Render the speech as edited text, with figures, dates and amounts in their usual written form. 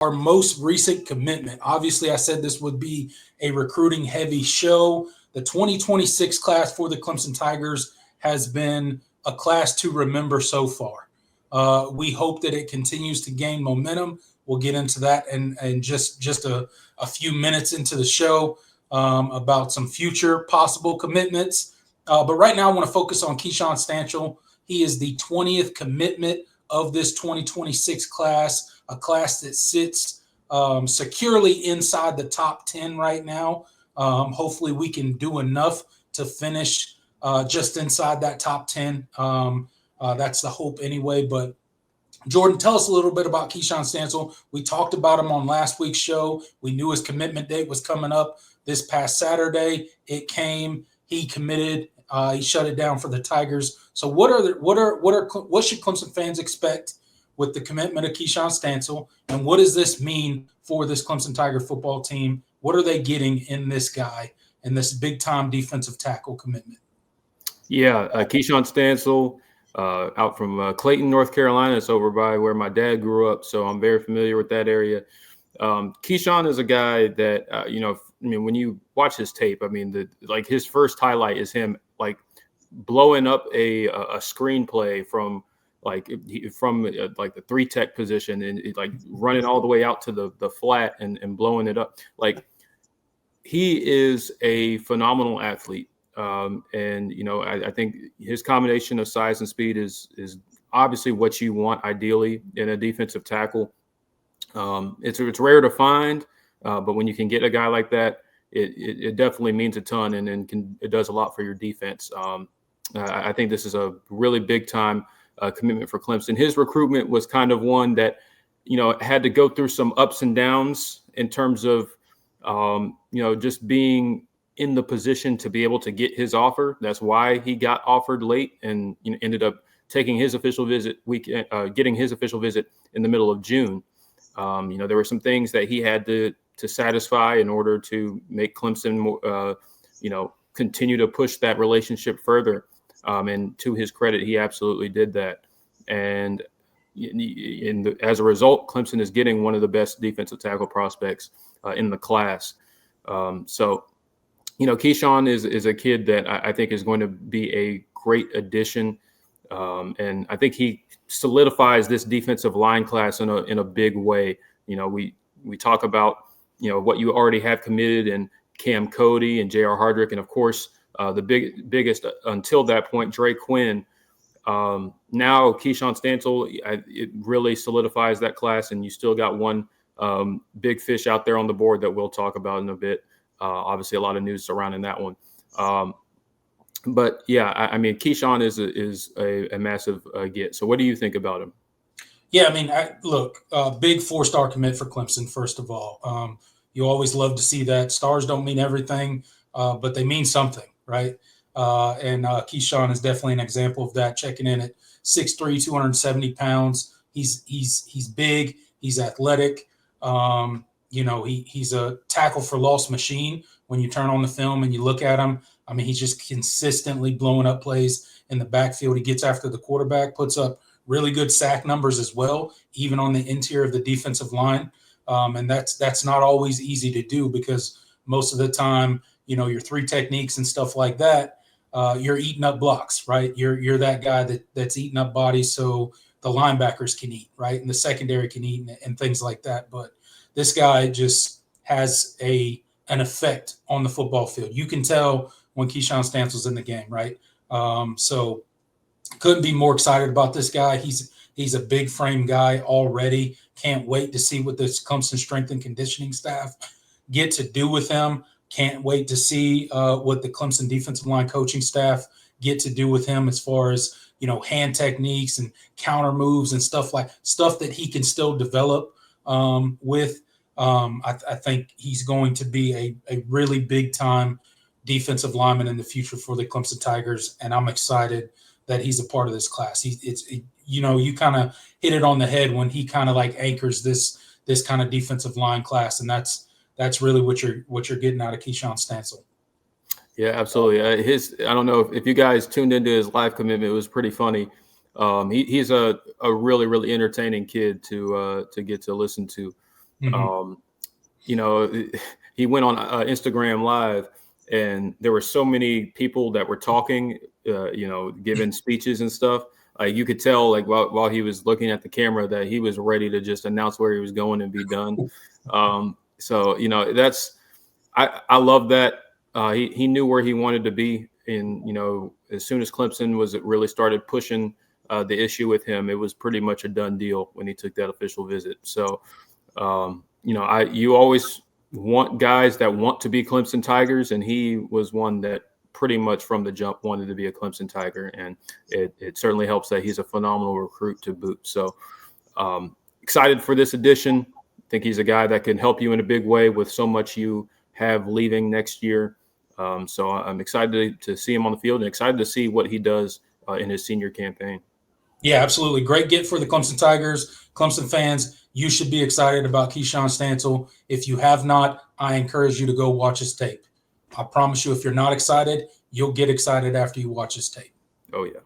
our most recent commitment. Obviously, I said this would be a recruiting heavy show. The 2026 class for the Clemson Tigers has been a class to remember so far. We hope that it continues to gain momentum. We'll get into that and just a few minutes into the show about some future possible commitments. But right now, I want to focus on Keshawn Stancil. He is the 20th commitment of this 2026 class, a class that sits securely inside the top 10 right now. Hopefully, we can do enough to finish just inside that top 10. That's the hope anyway. But Jordan, tell us a little bit about Keshawn Stancil. We talked about him on last week's show. We knew his commitment date was coming up this past Saturday. It came. He committed. He shut it down for the Tigers. So what should Clemson fans expect with the commitment of Keshawn Stancil, and what does this mean for this Clemson Tiger football team? What are they getting in this guy and this big-time defensive tackle commitment? Yeah, Keshawn Stancil, out from Clayton, North Carolina. It's over by where my dad grew up, so I'm very familiar with that area. Keshawn is a guy that, when you watch his tape, his first highlight is him blowing up a screenplay from the 3-tech position and running all the way out to the flat and blowing it up. He is a phenomenal athlete. I think his combination of size and speed is obviously what you want ideally in a defensive tackle. It's rare to find, but when you can get a guy like that, it definitely means a ton and it does a lot for your defense. I think this is a really big time commitment for Clemson. His recruitment was kind of one that, had to go through some ups and downs in terms of, just being in the position to be able to get his offer. That's why he got offered late and ended up taking his official visit getting his official visit in the middle of June. There were some things that he had to satisfy in order to make Clemson more, continue to push that relationship further. And to his credit, he absolutely did that. And as a result, Clemson is getting one of the best defensive tackle prospects in the class. Keshawn is a kid that I think is going to be a great addition. And I think he solidifies this defensive line class in a big way. We talk about, what you already have committed in Cam Cody and J.R. Hardrick. And of course, the biggest until that point, Dre Quinn. Now Keshawn Stancil, it really solidifies that class. And you still got one big fish out there on the board that we'll talk about in a bit. Obviously, a lot of news surrounding that one. But yeah, Keshawn is a massive get. So what do you think about him? Yeah, big 4-star commit for Clemson, first of all. You always love to see that. Stars don't mean everything, but they mean something, right? And Keshawn is definitely an example of that, checking in at 6'3", 270 pounds. He's big. He's athletic. He's a tackle for loss machine. When you turn on the film and you look at him, he's just consistently blowing up plays in the backfield. He gets after the quarterback, puts up really good sack numbers as well, even on the interior of the defensive line. And that's not always easy to do because most of the time, your 3 techniques and stuff like that, you're eating up blocks, right? You're that guy that's eating up bodies so the linebackers can eat, right? And the secondary can eat and things like that. But this guy just has an effect on the football field. You can tell when Keshawn Stancil's in the game, right? So couldn't be more excited about this guy. He's a big frame guy already. Can't wait to see what this Clemson strength and conditioning staff get to do with him. Can't wait to see what the Clemson defensive line coaching staff get to do with him as far as, hand techniques and counter moves and stuff that he can still develop with. I think he's going to be a really big time defensive lineman in the future for the Clemson Tigers. And I'm excited that he's a part of this class. You kind of hit it on the head when he kind of anchors this kind of defensive line class. And that's really what you're getting out of Keshawn Stancil. Yeah, absolutely. I don't know if you guys tuned into his live commitment. It was pretty funny. He's a really, really entertaining kid to get to listen to. You know, he went on Instagram Live, and there were so many people that were talking, you know, giving speeches and stuff. You could tell, like, while he was looking at the camera, that he was ready to just announce where he was going and be done. So, you know, I love that. He knew where he wanted to be. And, you know, as soon as Clemson really started pushing the issue with him, it was pretty much a done deal when he took that official visit. So, you know, you always want guys that want to be Clemson Tigers, and he was one that pretty much from the jump wanted to be a Clemson Tiger, and it certainly helps that he's a phenomenal recruit to boot. So excited for this edition. I think he's a guy that can help you in a big way with so much you have leaving next year. So I'm excited to see him on the field and excited to see what he does in his senior campaign. Yeah, absolutely. Great get for the Clemson Tigers. Clemson fans, you should be excited about Keshawn Stancil. If you have not, I encourage you to go watch his tape. I promise you, if you're not excited, you'll get excited after you watch his tape. Oh, yeah.